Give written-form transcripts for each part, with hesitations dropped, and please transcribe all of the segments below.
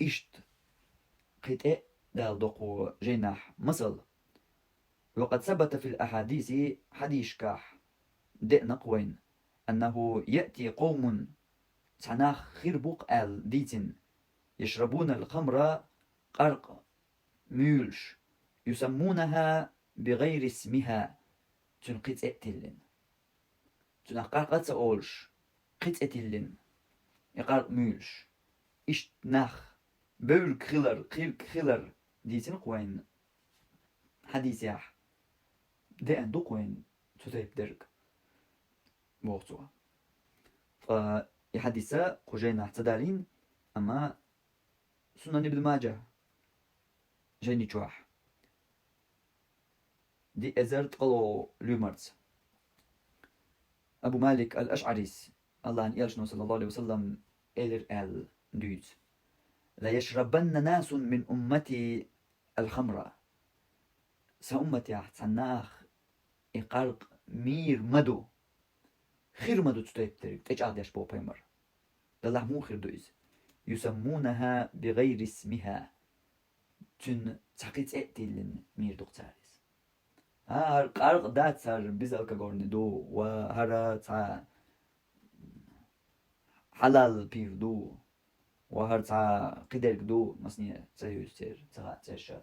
إشت قطع دال دقو جناح مصل. وقد ثبت في الأحاديث حديث كاح دئنا قوين أنه يأتي قوم تناخ خربوق آل ديتن يشربون الخمر قرق ميولش يسمونها بغير اسمها تنقيت اتلن تنقاقت اولش قيت اتلن يقرق ميولش إشت ناخ بول خيلر ديتن قوين حديث ياح دئن دو قوين تتيب درك بوغتوها فيحدث قجينا احتدالين أما سنن ابن ماجه جيني تشواح دي ازرت قلو لومرت أبو مالك الأشعريس الله أن يلشنو صلى الله عليه وسلم إلر آل دوز لا يشربن ناس من أمتي الخمرة سأمتي احتناخ إقارق مير مدو خير مدو تتيبترك تجعل ياش بو بيمر دالله مو خير دوز يسمونها بغير اسمها تن تحقيت اتلن مير دكتاريس هار قارق دات سار بيزال كغورن دو وهارا تا حلال بيف دو وهار تا قدرك دو مصنية تسير تسير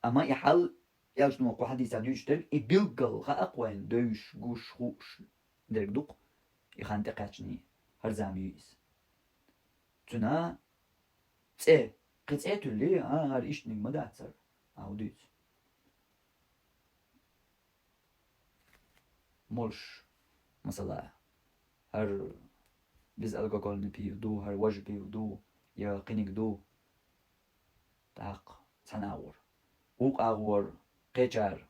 أما يحل يالش نوقو حديث عن يشتر يبيلقل خا أقوين دوش غوش خوش درك دوق يخان تقاتشني هر زاميويس تنا تسي قطعتو اللي هار إيش نيك مدات سر أو دوز مولش مثلا هر biz alkohol نبيو دو هر وج بيو دو يا قينيك دو تاق تناور وق أغور قيجار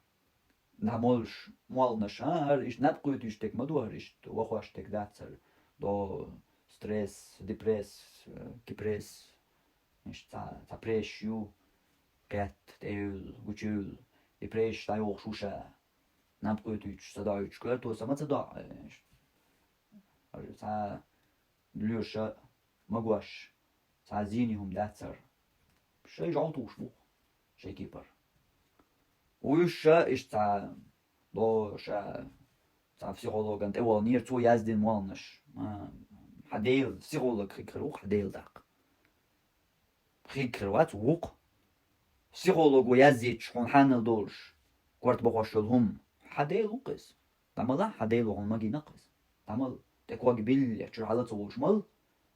نعملش موالنش هر إيش نبقيت يشتك مدو هر إيش وخواشتك داتسر دو ستريس ديبريس كيبريس إيش تا بريشيو قيت تيول وجول ديبريش تايوغ شوشا نبقيت يش صداع يشكر تو سما صداع تا ليوشا مقواش تا زينيهم داتسر شي جعلتوش بو شي كيبر ويشا إيش تا دو شا تا بسيخولوج أنت أول نير تو يازدين موالنش حديل بسيخولوج خيكر وق حديل داق خيكر وات وق بسيخولوج ويازيت شخون حانل دولش كورت بخوشلهم حديل وقس تعمل حديل وهم ماجي نقص تعمل تكواج بيل يحشر حالات وشمال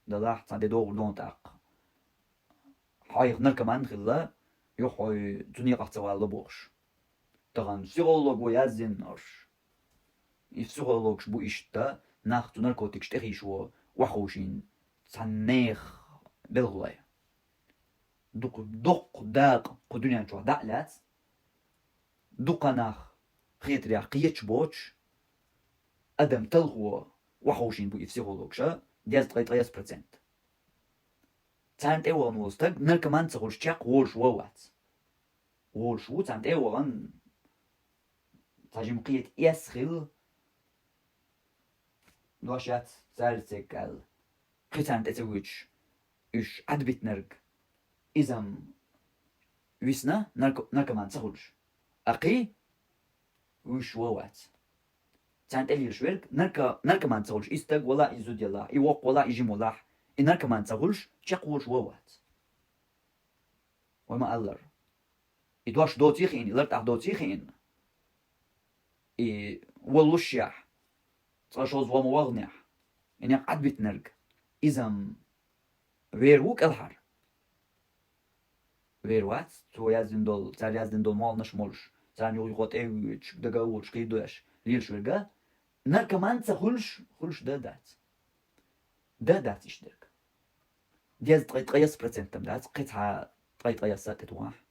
ده لاح تعدي دور دون تاق حايق نركمان خلا يخوي دنيا قحتوا على بوش تغن سيغولوج ويازين أرش يفسيغولوج بو إشتا ناخ ناركوتيك شتخيشو وحوشين تنيخ بالغلاي دق داق قدنيا نشوح دعلات دق ناخ خيتريا قيتش بوش أدم تلغو وحوشين بو يفسيغولوج شا دياز تغيط 30% تانت ايوان وستاق نركمان تغوش تشاق وولش ووات وولش وو تانت ايوان تاجم قيت يسخل دوشات زارتك ال قيتانت اتويتش إيش عدبت نرق إذا ويسنا نركمان تغوش أقي ويش ووات تانت اليل شويرك نركمان تغوش إستاق ولا إزود يلا إيوق ولا إجيم ولا إنركمان تغوش تشاق وولش ووات وما ألر إدواش دوتيخين إلرت أح دوتيخين والوشيح تغشوز ومواغنيح إني قد بتنرق إذا ويروك الحر ويروات تو يازدين دول تار يازدين دول مالنش مولش تار يغوط ايوش دقاولش قيدوش ليلش ورقا نركمان تغولش خلش دادات إشترك دياز تغيس برسنتم دات قطعة تغيسات تتواح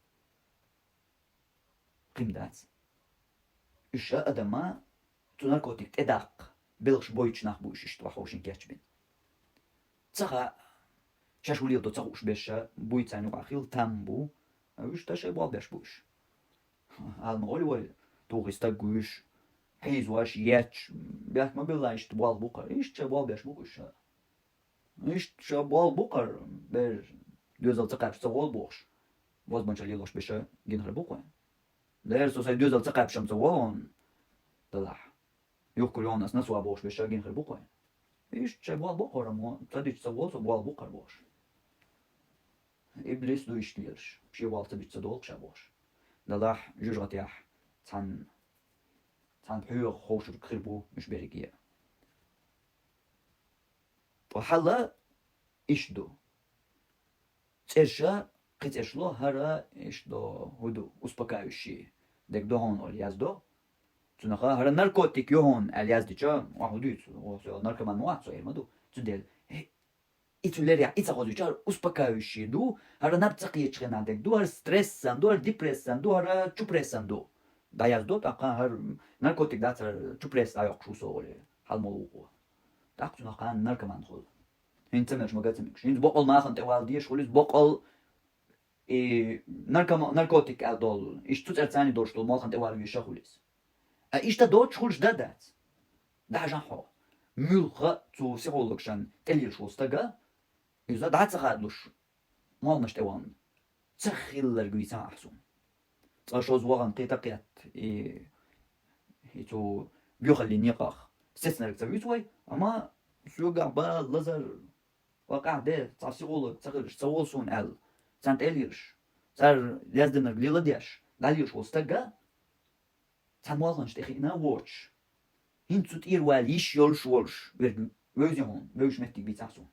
قيم دات إشا أدما تو ناركوتيك تداق بلغش بويتش ناخ بوش إشتوحوشين كياتشبين تسخا شاشولي دو تسخوش بيشا بويتساني وعخيل تامبو ويش تاشي بوال بيش بوش هالمغولي ولي توغي ستاقوش حيز واش ياتش بيات ما بيلا إشت بوال بوقر إشت شا بوال بيش بوش إشت شا بوال بوقر بير دوزل تقاب سوال بوش باز بانش لیلوش بشه گین خربو قوي دير سوسي دوزل تقاب شم سوالون طلع يوكل يونس نسوا بوش بشه گين خربو قوي ايش سوال بقرا مو تدي سوال بقر بوش إبليس دو يشتيرش شي والت بيتصدق شابوش دلاح جوجات يح تان حيو خوش خربو مش بيرجيا وحلا إيش دو ترشا قيت إشلو هرا إيش دو هدو успокаивающий دك دو هون أول يزدو تنخا هرا ناركوتيك يهون أل يزديشا وحدوت ناركمان موات سو إرمادو تدل İtüleri itsagozuçar uspokаивающий ду, hara naptsaqi çxenadek du, har stressan du, har depressan du, har çupressan du. Dayaz du, taqa har narkotik datsar çupres ayoq şu soğuli halmoluqu. Taqtun aqan narkoman xol. Hintemer şmagatsım. Şimdi boqol maaxın teval diye şuliz boqol narkotik aldol. İş tut ertsani doştul maaxın teval diye şuliz. İşte doç xulş dadat. Dajan ho. Mülqa tu psihologşan telir şostaga إذا دعت سخادلوش ما نشتوان تخيلر جويسا أحسن تشوز وغن قيتقيت تو بيخلي نيقاخ استثناء تبيتوي أما سوقع با لزر وقع ده تصيغول تغيرش تسولسون ال سانت إليرش صار يزدنر ليلا ديش لاليرش وستجا تنوالنش تخينا وورش هنتوت إيروال يش يولش وورش ويزيهون ويش متك بيتحسون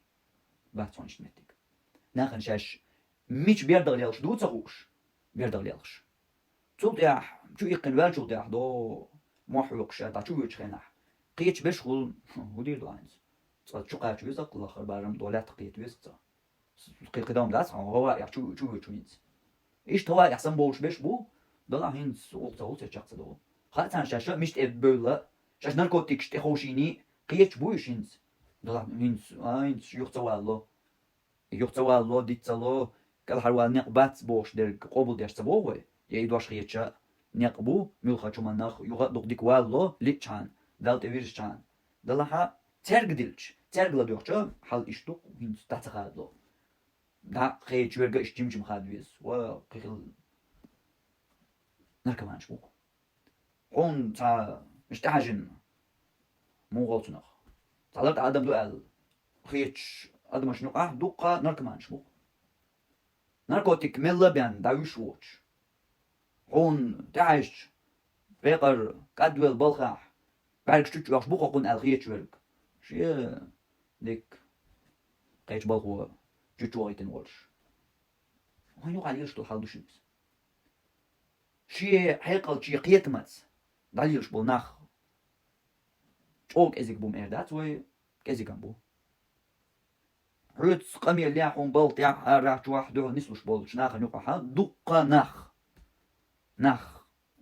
بعد صونش متك ناخن شاش ميش بيردغ ليالش دو تسغوش بيردغ ليالش تولد ياح شو يقن والشو ياح دو موحوق شاتا شو يتخينح قيتش بشغل ودير لاينز صاد شو قاعد شو يزق الاخر بارم دولات قيت ويزق قيت قدام لاس هو ياح شو ينز ايش توا يحسن بوش بش بو دلا هينز وقت تشخص دو خاطر شاشه مش تبولا شاش ناركوتيك تخوشيني قيتش بوش هينز دلا هينز يقتوالو ديتسالو قال حروال نقبات بوش درك قبل ديش تبوه يدواش خيتشا نقبو ملخا شو مناخ يغا دق والو ليتشان دالت ويرشان دلها ترغدلش ترغلا دوخچا حال اشتو هينز تاتخادلو دا خيتش ورغا اشجمجم خادويس و قيل نركمانش بو قون تا مشتحجن مو غلطنخ تعلقت آدم دو ال خيتش آدم شنو دوقا نركمان شمو ناركوتيك ملا بيان داوش ووتش قون تعيش بيقر قدويل بالخاح بعرك شتوش واش بوقا قون ال خيتش ورق شي ديك قيتش بالخو جوتشو ايتن ولش وين يوقع ليش تو حال دوشنس شي حيقل شي قيتمت داليش بولناخ چوك ازيك بوم اردات وي كازيكان بو رتس قمي اللي حون بلط يا راح وحده نسلوش بولش ناخ نوقع دقة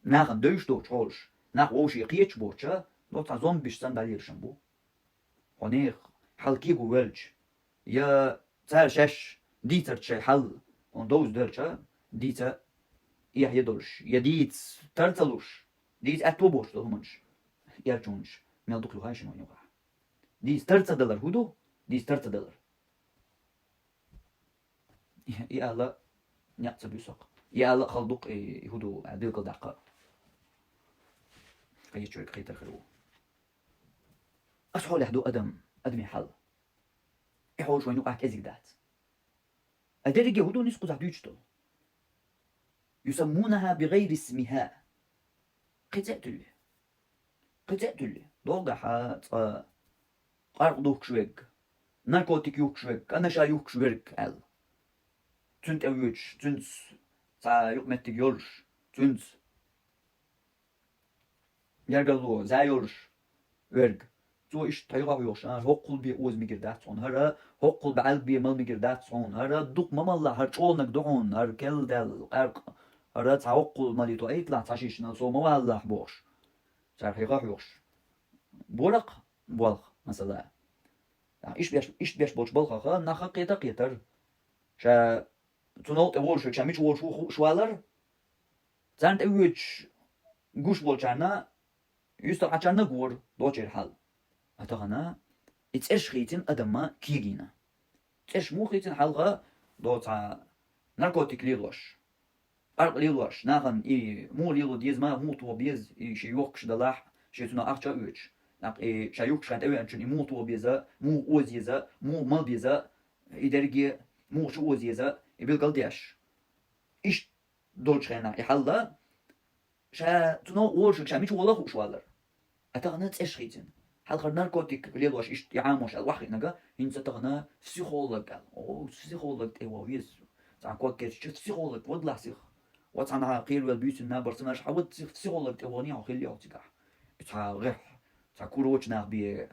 ناخ دوش دوش هولش ناخ وشي قيتش بوتشا لو تا زومبيش سنداليرشن بو هنيخ حلقي جوالج يا تار شش ديتر تشي حل on دوز درچا ديتا إيه يدولش يا ديت ترتلوش ديت أتوبوش دهمنش يرجونش ميلدوك لغايش ما يوقع ديت $30 هدو ديت $30 يا الله نعت بيسق يا الله خلدوق هدو عديل قدقة قيت شوي قيت الخلو أشحال يحدو أدمي حل إحول شوي نوقع كازيك دات أدرجي هدو نسقط عديجتو يسمونها بغير اسمها قتأتلي ضوضحات قرضوك شويك ناركوتيك يوك شويك أنا شا يوك شويك أل تنت أويوش تنت تا يقمتك يولش تنت يرقلو زا يولش ورق تو إش تايغا يولش هقل بي أوز ميگردات صون هرا هقل بعلق بي مال ميگردات صون هرا دوق ممالا هر چولنك دعون هر كل دل هرا تا هقل مالي تو ايتلا تاشيشنا سو موالا بوش صار هيغا يولش بورق بولخ مثلا إيش بيش بولش بولخا ناخا قيتر شا تنوت أولش شاميش أولش شوالر زانت أويش جوش بولشانا يستر عشان نقول دوتشر حال أتغنى إتش خيتين أدم كيجينا إتش مو خيتين حلقة دوتا ناركوتيك ليلوش أرق ليلوش ناخن مو ليلو ديز ما مو تو بيز شي يوكش دلاح شي تنا أخشى أوش ناق شي يوكش كانت أوي أنشن مو تو بيزا مو أوزيزا مو مال بيزا إدرجي مو شو أوزيزا يبيل قلديش إيش دولش خينا يحلا شا تنو وورش شا ميش والله خوش والر أتغنى تأشخيتن هل خد ناركوتيك ليلوش إيش يعاموش الواحد نجا هنسى تغنى سيخولوج أو سيخولوج ويز تعقوك كيش سيخولوج وضلع سيخ وتعنا قيل والبيوت النابر تناش حاول سيخولوج تغني أو خلي أو تجاه تع غح تع كوروش ناخ بي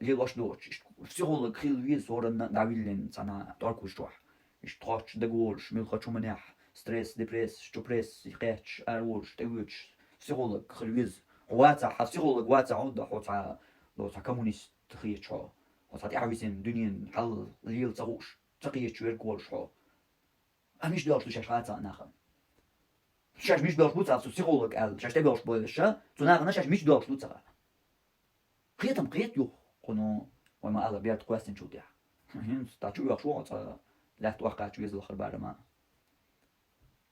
ليلوش دوش سيخولوج خيل ويز ورنا دعويلين تعنا تاركوش توح إيش تخش دقولش ملخ شو منيح ستريس ديبريس شتوبريس يقيتش أروش تقولش سيخولوج خيل ويز واتع حسيخولوج واتع عودة حوتع لو تا كومونيست تخيتشو وتا تعويسين دنيا حل ليل تغوش تقيتشو يركولشو أميش دلوش لشاش هاتا ناخن شاش ميش دلوش بوتا سو سيخولوج قال شاش تبلوش بويلشا تو ناخن شاش ميش دلوش لوتا قيتم قيت يو قنو وما قال بيات كويستن شو ديا تا شو يخشو تا لا توقع شو يزل خربار ما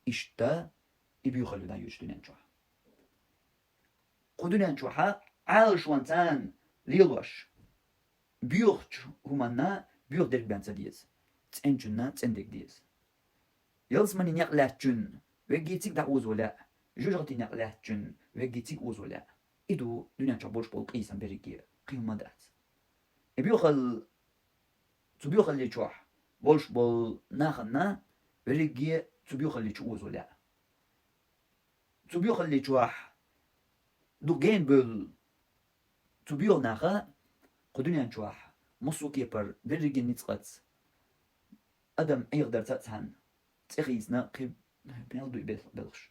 إشتا يبيو خلو دا يوش دنيا نشوح قدنيا نشوحا عال شوانتان ليلوش بيوخش همانا بيوخ درك بانسا ديز تسنجنا تسندك ديز يلس ماني نقلاتشن ويجيتيك دعوز ولا جوجغتي نقلاتشن ويجيتيك وز ولا إدو دنيا شابوش بول قيسا بريكي قيم مدات بيوخل تبيوخل اللي تشوح بولش بول ناخنا بريكي تبيوخل اللي تشوز ولا تبيوخل اللي تشوح دو جين بول تبيوخ ناخا قدنيا نشوح مصو كيبر بريكي نتقت أدم يقدر تتهن تخيسنا قيب بنالدو يبلغش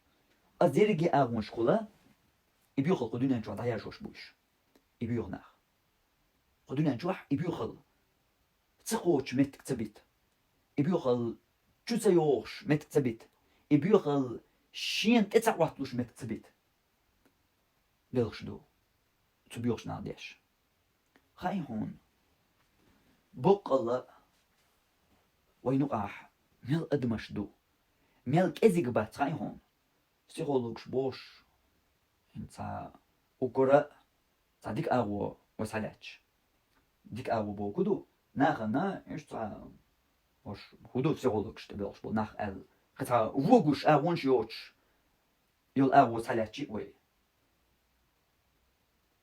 أزيرجي أغون شخولا يبيوخل قدونا نشوح دايا جوش بوش يبيوخ ناخ قدونا نشوح يبيوخل تسقوش متك تبت يبيوخل تشوتسيوش متك تبت يبيوخل شين تتعواتلوش متك تبت بلغش دو تبيوخش ناديش خاي هون بقلا وينقاح ميل أدمش دو ميل كزيق بات خاي هون سيخولوكش بوش انتا وكرا تا ديك اغو وسالاتش ديك اغو بو كدو ناخنا ايش تا وش هدو سيخولوكش تبلغش بو ناخ ال ختا وغوش اغونش يوتش يول اغو وسالاتشي وي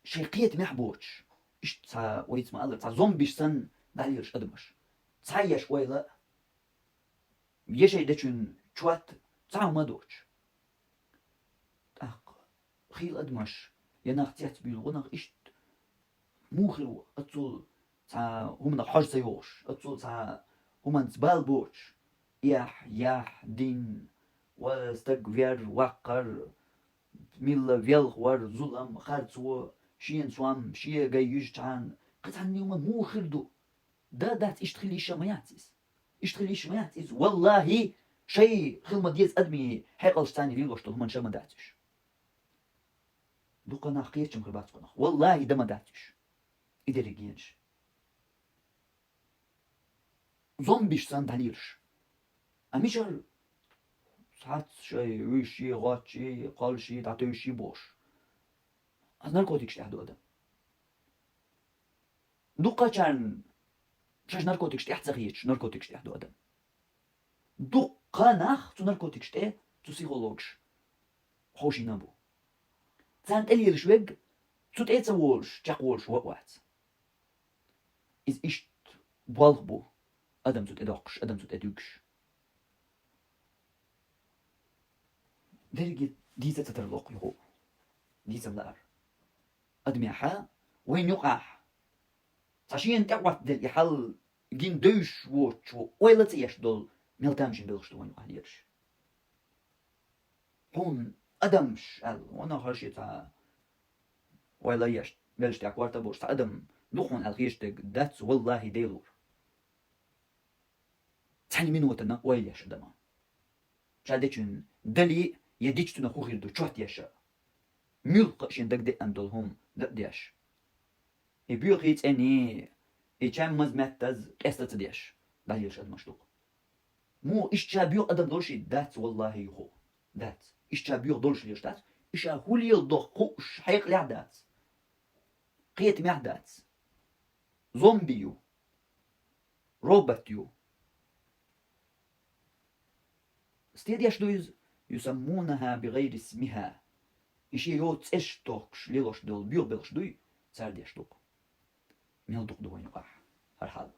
شيقيت محبوش ايش تا ويتما الله تا زومبيش سن داليرش ادمش تايش ويلا يشي دچون چوات تا ما دوش خيل أدمش يناخ تيات بيل وناخ إشت موخلو أتصل تا هم نحاج سيوش أتصل تا هم نتبال بوش يح دين واستقفير وقر ميلا فيلغ ور ظلم خارتو شين سوام شيه جاي يجتعان قطعن يوم موخلدو دات إشتخلي شمياتيس إشتخلي شمياتيس والله شيء خلما ديز أدمي حيقلش تاني ليلوش طول من شما داتش دوقا ناقيتش مخربات قناخ والله ده ما داتش إدريجينش زومبيش سان داليرش أميشر ساعات شي ويشي غاتشي قالشي داتوشي بوش از ناركوتيكش تحدو أدم دوقا كان شاش ناركوتيكش تحت زغيتش ناركوتيكش تحدو أدم دوقا ناخ تو ناركوتيكش تحت تو سيخولوجش خوشي نابو زانت اليرش ويج تut etsa wolsh jak wolsh wat is ist balbo adam tut edoksh adam tut eduksh dergit ديزة تترلق يهو ديزة بلار أدمي حا وين يقع تشين تعوت دل يحل جين دوش ووتشو ويلا تيش دول ميلتامشين بلغش وين يقع ليرش هون أدمش قال وانا خرشي تا ويلا يش بلش تاع كوارتا بوش تا أدم نخون الخيشتك داتس والله ديلور تاني من وتنا ويل يش أدما شاديشن دلي يديش تنا خوخير دو شوت يشا ملقشين دك دي أندلهم دك ديش يبيوخيت أني يجام مزمتز قصة ديش داليش أدمشتوق مو إشتى بيو أدم دولشي دات والله يخو دات إشتى بيو دولشي ليش دات إشا هولي الضخوش حيق لع دات قيت مع دات زومبيو روبوتيو ستيدي أشدويز يسمونها بغير اسمها إشي يوتس إشتوكش ليلوش دول بيو بلش دوي سار دي أشتوك ميل دوق دوين يقع هالحال